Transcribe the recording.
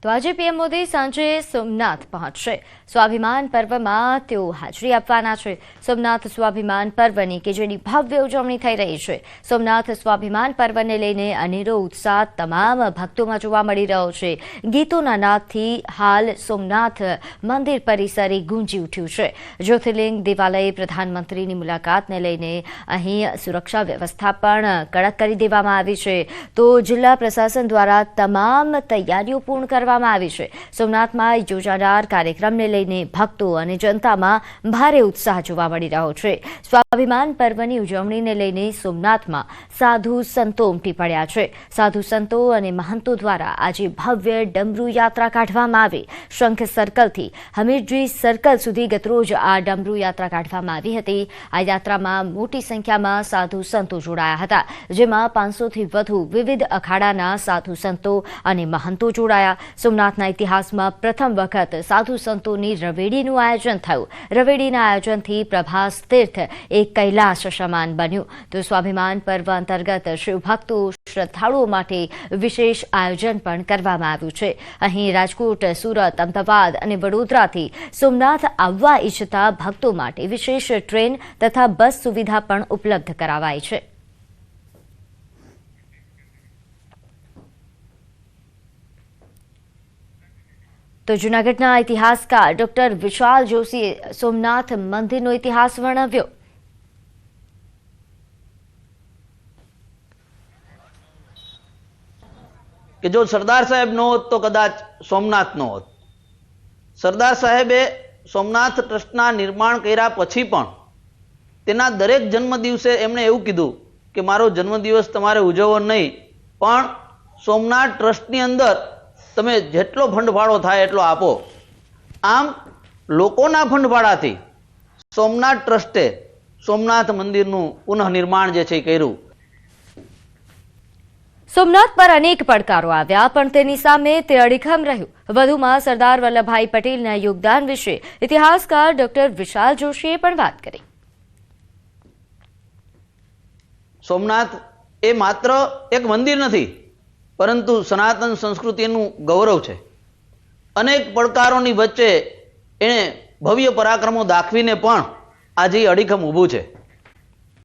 તો આજે પીએમ મોદી સાંજે સોમનાથ પહોંચશે। સ્વાભિમાન પર્વમાં તેઓ હાજરી આપવાના છે। સોમનાથ સ્વાભિમાન પર્વની કે જેની ભવ્ય ઉજવણી થઈ રહી છે। સોમનાથ સ્વાભિમાન પર્વને લઈને અનેરો ઉત્સાહ તમામ ભક્તોમાં જોવા મળી રહ્યો છે। ગીતોના નાદથી હાલ સોમનાથ મંદિર પરિસરે ગુંજી ઉઠ્યું છે। જ્યોતિર્લિંગ દેવાલય પ્રધાનમંત્રીની મુલાકાતને લઈને અહીં સુરક્ષા વ્યવસ્થા પણ કડક કરી દેવામાં આવી છે। તો જિલ્લા પ્રશાસન દ્વારા તમામ તૈયારીઓ પૂર્ણ કરવામાં આવી છે। સોમનાથમાં યોજાનાર કાર્યક્રમને લઈને ભક્તો અને જનતામાં ભારે ઉત્સાહ જોવા મળી રહ્યો છે। સ્વાભિમાન પર્વની ઉજવણીને લઈને સોમનાથમાં સાધુ સંતો ઉમટી પડ્યા છે। સાધુ સંતો અને મહંતો દ્વારા આજે ભવ્ય ડમરૂ યાત્રા કાઢવામાં આવી। શંખ સર્કલથી હમીરજી સર્કલ સુધી ગતરોજ આ ડમરૂ યાત્રા કાઢવામાં આવી હતી। આ યાત્રામાં મોટી સંખ્યામાં સાધુ સંતો જોડાયા હતા, જેમાં 500થી વધુ વિવિધ અખાડાના સાધુ સંતો અને મહંતો જોડાયા। સોમનાથના ઇતિહાસમાં પ્રથમ વખત સાધુ સંતોની રવેડીનું આયોજન થયું। રવેડીના આયોજનથી પ્રભાસ તીર્થ એક કૈલાસ સમાન બન્યું। તો સ્વાભિમાન પર્વ અંતર્ગત શિવભક્તો શ્રદ્ધાળુઓ માટે વિશેષ આયોજન પણ કરવામાં આવ્યું છે। અહીં રાજકોટ, સુરત, અમદાવાદ અને વડોદરાથી સોમનાથ આવવા ઈચ્છતા ભક્તો માટે વિશેષ ટ્રેન તથા બસ સુવિધા પણ ઉપલબ્ધ કરાવાઈ છે। તો જૂનાગઢના ઇતિહાસકાર ડોક્ટર વિશાલ જોશીએ સોમનાથ મંદિરનો ઇતિહાસ વર્ણવ્યો। કે જો સરદાર સાહેબ ન હોત તો કદાચ સોમનાથ ન હોત। સરદાર સાહેબે સોમનાથ ટ્રસ્ટના નિર્માણ કર્યા પછી પણ તેના દરેક જન્મદિવસે એમણે એવું કીધું કે મારો જન્મદિવસ તમારે ઉજવવો નહીં, પણ સોમનાથ ટ્રસ્ટની અંદર તમે જેટલો ફંડફાળો થાય એટલો આપો। આમ લોકોના ફંડફાળાથી સોમનાથ ટ્રસ્ટે સોમનાથ મંદિરનું પુનઃનિર્માણ જે છે એ કર્યું। સોમનાથ પર અનેક પડકારો આવ્યા, પણ તેની સામે તે અડીખમ રહ્યું। વધુમાં સરદાર વલ્લભભાઈ પટેલના યોગદાન વિશે ઇતિહાસકાર ડોક્ટર વિશાલ જોશીએ પણ વાત કરી। સોમનાથ એ માત્ર એક મંદિર નથી, પરંતુ સનાતન સંસ્કૃતિનું ગૌરવ છે। અનેક પડકારોની વચ્ચે એણે ભવ્ય પરાક્રમો દાખવીને પણ આજે અડીખમ ઊભું છે।